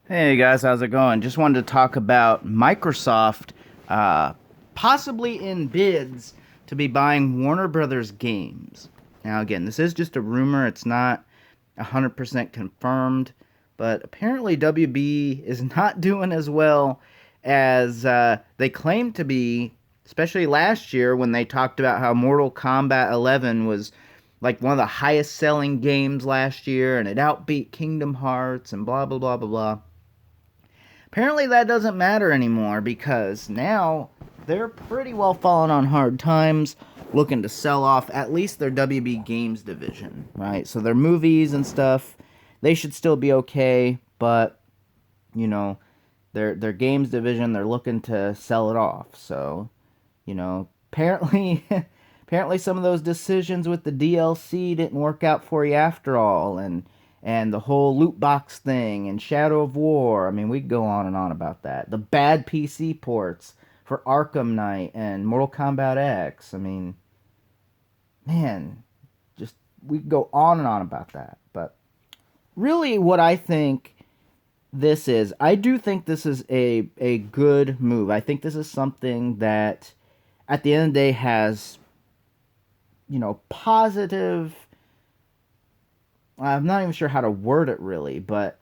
Hey guys, how's it going? Just wanted to talk about Microsoft uh, possibly in bids to be buying Warner Brothers games. Now, again, this is just a rumor, it's not 100% confirmed, but apparently WB is not doing as well as they claim to be, especially last year when they talked about how Mortal Kombat 11 was like one of the highest selling games last year and it outbeat Kingdom Hearts and blah, blah, blah, blah, blah. Apparently, that doesn't matter anymore because now they're pretty well falling on hard times, looking to sell off at least their WB Games division, right? So their movies and stuff, they should still be okay, but you know, their games division, they're looking to sell it off. So, apparently apparently some of those decisions with the DLC didn't work out for you after all, and the whole loot box thing and Shadow of War. I mean, we could go on and on about that. The bad PC ports for Arkham Knight and Mortal Kombat X. I mean, man, just we could go on and on about that. But really, what I think this is, I do think this is a good move. I think this is something that, at the end of the day, has positive. I'm not even sure how to word it really, but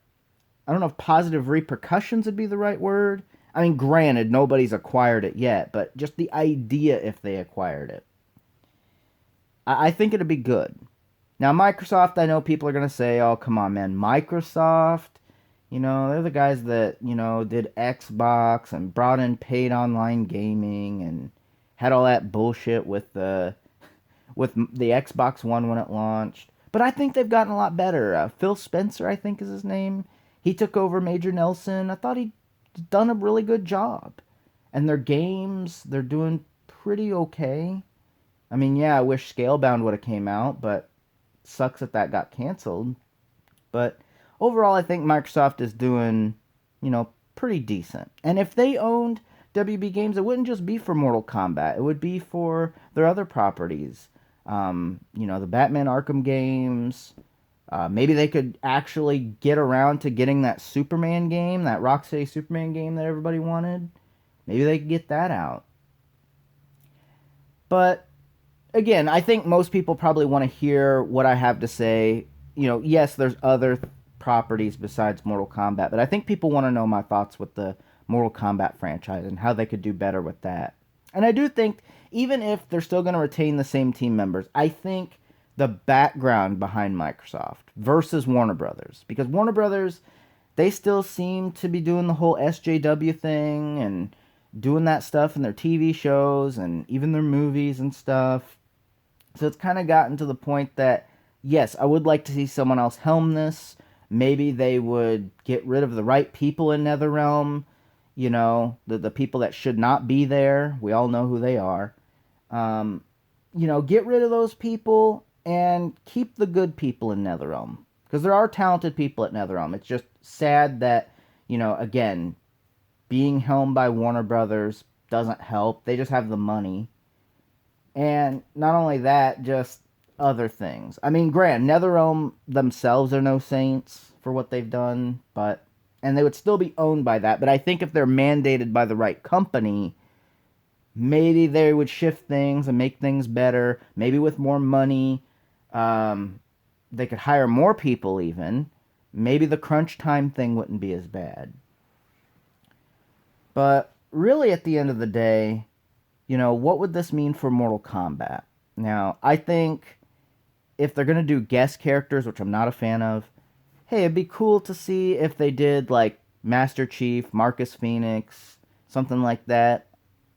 I don't know if positive repercussions would be the right word. I mean, granted, nobody's acquired it yet, but just the idea if they acquired it, I think it'd be good. Now, Microsoft, I know people are gonna say, "Oh, come on, man, Microsoft." They're the guys that did Xbox and brought in paid online gaming and had all that bullshit with the Xbox One when it launched. But I think they've gotten a lot better. Phil Spencer, I think is his name. He took over Major Nelson. I thought he'd done a really good job. And their games, they're doing pretty okay. I mean, yeah, I wish Scalebound would have came out, but sucks that got canceled. But overall, I think Microsoft is doing, pretty decent. And if they owned WB Games, it wouldn't just be for Mortal Kombat. It would be for their other properties. The Batman Arkham games. Maybe they could actually get around to getting that Superman game, that Rocksteady Superman game that everybody wanted. Maybe they could get that out. But again, I think most people probably want to hear what I have to say. Yes, there's other properties besides Mortal Kombat, but I think people want to know my thoughts with the Mortal Kombat franchise and how they could do better with that. And I do think, even if they're still going to retain the same team members, I think the background behind Microsoft versus Warner Brothers, because Warner Brothers, they still seem to be doing the whole SJW thing and doing that stuff in their TV shows and even their movies and stuff. So it's kind of gotten to the point that, yes, I would like to see someone else helm this. Maybe they would get rid of the right people in NetherRealm. The people that should not be there. We all know who they are. Um, get rid of those people and keep the good people in NetherRealm. Because there are talented people at NetherRealm. It's just sad that, again, being helmed by Warner Brothers doesn't help. They just have the money. And not only that, just other things. I mean, NetherRealm themselves are no saints for what they've done, and they would still be owned by that. But I think if they're mandated by the right company, maybe they would shift things and make things better. Maybe with more money, they could hire more people even. Maybe the crunch time thing wouldn't be as bad. But really, at the end of the day, what would this mean for Mortal Kombat? Now, I think if they're going to do guest characters, which I'm not a fan of, hey, it'd be cool to see if they did like Master Chief, Marcus Phoenix, something like that.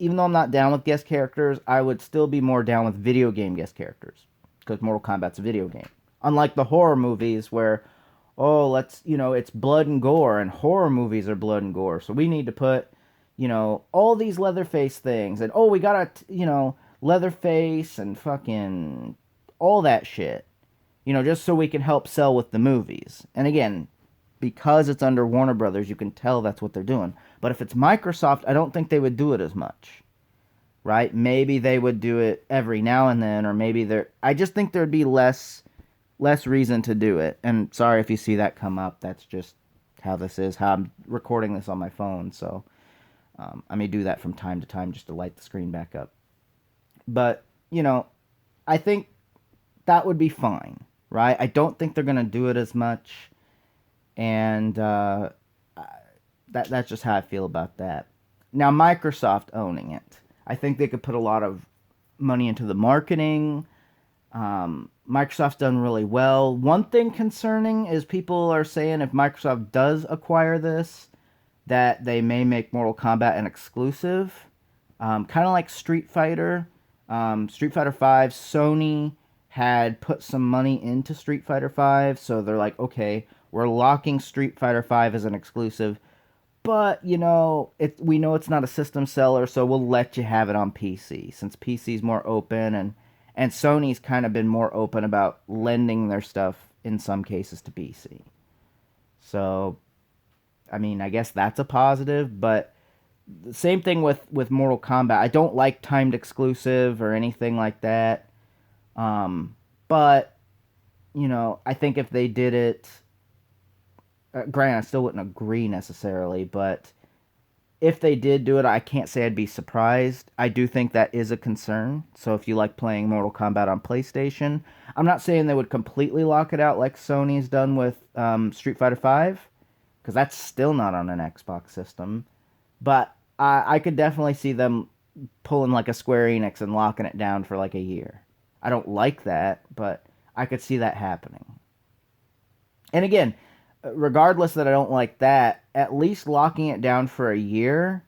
Even though I'm not down with guest characters, I would still be more down with video game guest characters because Mortal Kombat's a video game. Unlike the horror movies where, oh, it's blood and gore, and horror movies are blood and gore, so we need to put, all these Leatherface things, and oh, we got Leatherface and fucking all that shit, just so we can help sell with the movies. And again, because it's under Warner Brothers, you can tell that's what they're doing. But if it's Microsoft, I don't think they would do it as much. Right? Maybe they would do it every now and then, or maybe I just think there'd be less reason to do it. And sorry if you see that come up. That's just how this is, how I'm recording this on my phone. So I may do that from time to time just to light the screen back up. But, I think that would be fine, right? I don't think they're going to do it as much. And that's just how I feel about that. Now, Microsoft owning it, I think they could put a lot of money into the marketing. Microsoft's done really well. One thing concerning is people are saying if Microsoft does acquire this, that they may make Mortal Kombat an exclusive. Kind of like Street Fighter. Street Fighter 5, Sony had put some money into Street Fighter 5, so they're like, okay, we're locking Street Fighter 5 as an exclusive, but, we know it's not a system seller, so we'll let you have it on PC, since PC's more open, and Sony's kind of been more open about lending their stuff, in some cases, to PC. So, I mean, I guess that's a positive, but the same thing with Mortal Kombat. I don't like timed exclusive or anything like that. But, I think if they did it, granted, I still wouldn't agree necessarily, but if they did do it, I can't say I'd be surprised. I do think that is a concern. So if you like playing Mortal Kombat on PlayStation, I'm not saying they would completely lock it out like Sony's done with Street Fighter 5, because that's still not on an Xbox system. But I could definitely see them pulling like a Square Enix and locking it down for like a year. I don't like that, but I could see that happening. And again, regardless that I don't like that, at least locking it down for a year,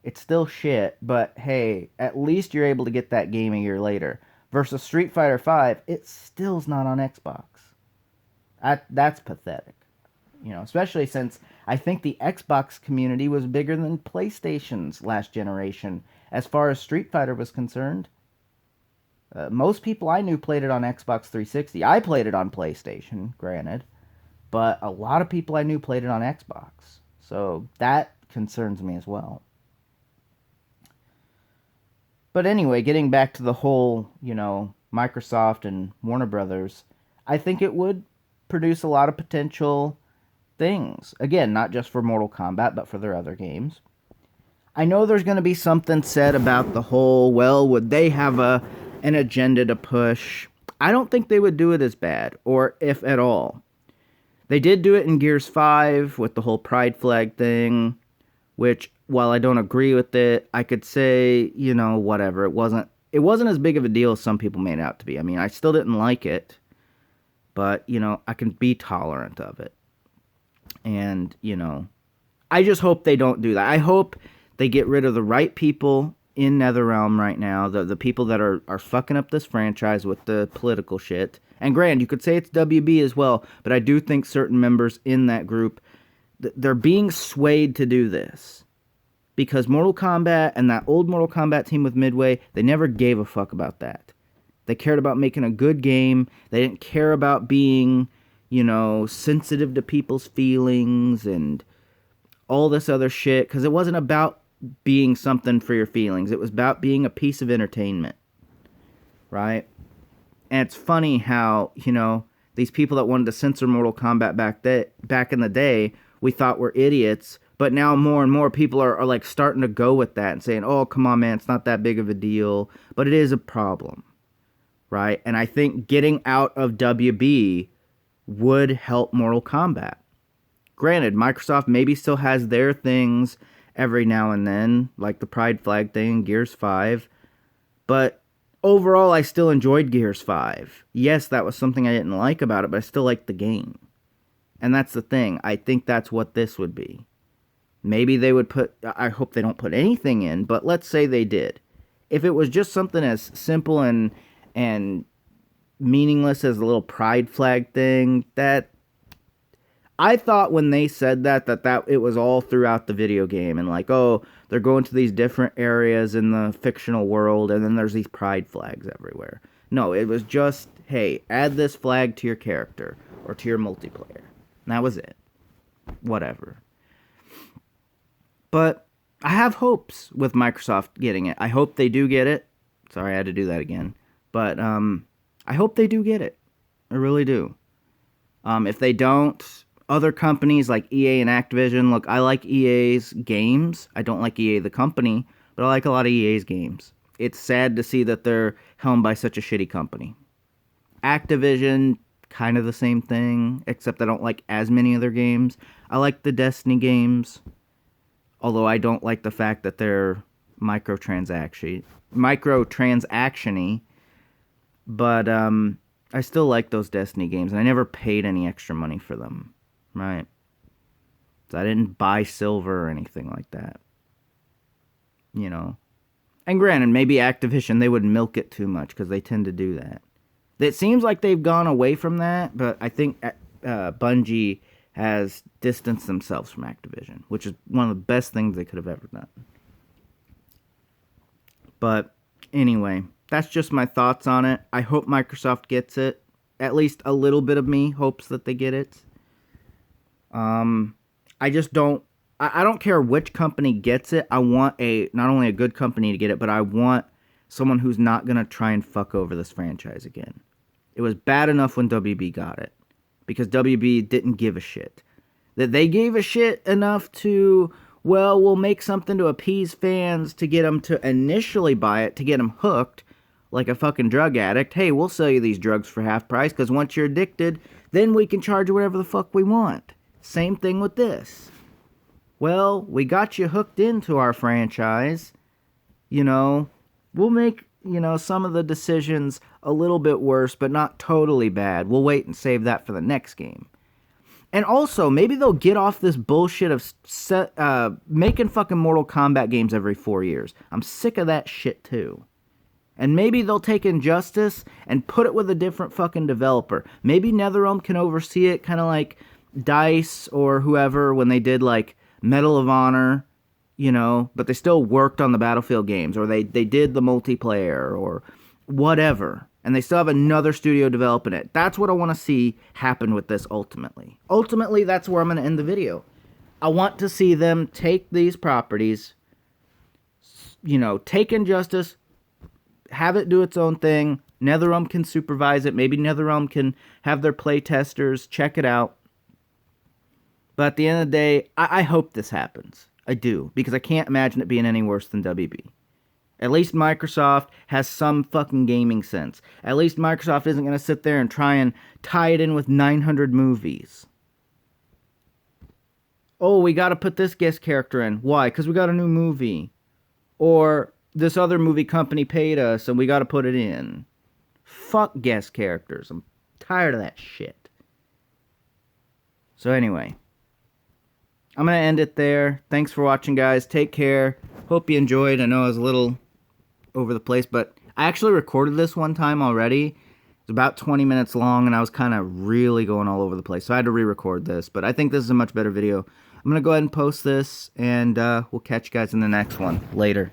it's still shit, but hey, at least you're able to get that game a year later. Versus Street Fighter 5, it still's not on Xbox. That's pathetic. Especially since I think the Xbox community was bigger than PlayStation's last generation as far as Street Fighter was concerned. Most people I knew played it on Xbox 360. I played it on PlayStation, granted, but a lot of people I knew played it on Xbox. So that concerns me as well. But anyway, getting back to the whole, Microsoft and Warner Brothers, I think it would produce a lot of potential things. Again, not just for Mortal Kombat, but for their other games. I know there's going to be something said about the whole, well, would they have an agenda to push? I don't think they would do it as bad, or if at all. They did do it in Gears 5 with the whole pride flag thing, which, while I don't agree with it, I could say, whatever. It wasn't as big of a deal as some people made it out to be. I mean, I still didn't like it, but, I can be tolerant of it. And, I just hope they don't do that. I hope they get rid of the right people in NetherRealm right now, the people that are fucking up this franchise with the political shit. And granted, you could say it's WB as well, but I do think certain members in that group, they're being swayed to do this. Because Mortal Kombat and that old Mortal Kombat team with Midway, they never gave a fuck about that. They cared about making a good game. They didn't care about being, sensitive to people's feelings and all this other shit. Because it wasn't about being something for your feelings. It was about being a piece of entertainment. Right? And it's funny how, these people that wanted to censor Mortal Kombat back in the day, we thought were idiots. But now more and more people are like starting to go with that and saying, oh, come on, man, it's not that big of a deal. But it is a problem. Right? And I think getting out of WB would help Mortal Kombat. Granted, Microsoft maybe still has their things every now and then, like the pride flag thing, Gears 5. But overall, I still enjoyed Gears 5. Yes, that was something I didn't like about it, but I still liked the game. And that's the thing. I think that's what this would be. Maybe they would I hope they don't put anything in, but let's say they did. If it was just something as simple and meaningless as a little pride flag thing, that I thought when they said that it was all throughout the video game, and like, oh, they're going to these different areas in the fictional world, and then there's these pride flags everywhere. No, it was just, hey, add this flag to your character, or to your multiplayer. And that was it. Whatever. But I have hopes with Microsoft getting it. I hope they do get it. Sorry, I had to do that again. But I hope they do get it. I really do. If they don't, other companies like EA and Activision. Look, I like EA's games. I don't like EA the company, but I like a lot of EA's games. It's sad to see that they're helmed by such a shitty company. Activision, kind of the same thing, except I don't like as many of their games. I like the Destiny games, although I don't like the fact that they're microtransaction-y. But I still like those Destiny games, and I never paid any extra money for them, right? So I didn't buy silver or anything like that, you know. And granted, maybe Activision, they would milk it too much, because they tend to do that. It seems like they've gone away from that, but I think Bungie has distanced themselves from Activision, which is one of the best things they could have ever done. But anyway, that's just my thoughts on it. I hope Microsoft gets it. At least a little bit of me hopes that they get it. I just don't... I don't care which company gets it. I want not only a good company to get it, but I want someone who's not going to try and fuck over this franchise again. It was bad enough when WB got it, because WB didn't give a shit. That they gave a shit enough to, well, we'll make something to appease fans to get them to initially buy it, to get them hooked, like a fucking drug addict. Hey, we'll sell you these drugs for half price, because once you're addicted, then we can charge you whatever the fuck we want. Same thing with this. Well, we got you hooked into our franchise. You know, we'll make, you know, some of the decisions a little bit worse, but not totally bad. We'll wait and save that for the next game. And also, maybe they'll get off this bullshit of making fucking Mortal Kombat games every 4 years. I'm sick of that shit too. And maybe they'll take Injustice and put it with a different fucking developer. Maybe NetherRealm can oversee it, kind of like DICE or whoever when they did like Medal of Honor, you know, but they still worked on the Battlefield games, or they did the multiplayer or whatever, and they still have another studio developing it. That's what I want to see happen with this ultimately. Ultimately, that's where I'm going to end the video. I want to see them take these properties, you know, take Injustice, have it do its own thing. NetherRealm can supervise it. Maybe NetherRealm can have their play testers check it out. But at the end of the day, I hope this happens. I do. Because I can't imagine it being any worse than WB. At least Microsoft has some fucking gaming sense. At least Microsoft isn't going to sit there and try and tie it in with 900 movies. Oh, we got to put this guest character in. Why? Because we got a new movie. Or this other movie company paid us and we got to put it in. Fuck guest characters. I'm tired of that shit. So anyway, I'm going to end it there. Thanks for watching, guys. Take care. Hope you enjoyed. I know I was a little over the place, but I actually recorded this one time already. It's about 20 minutes long, and I was kind of really going all over the place, so I had to re-record this, but I think this is a much better video. I'm going to go ahead and post this, and we'll catch you guys in the next one. Later.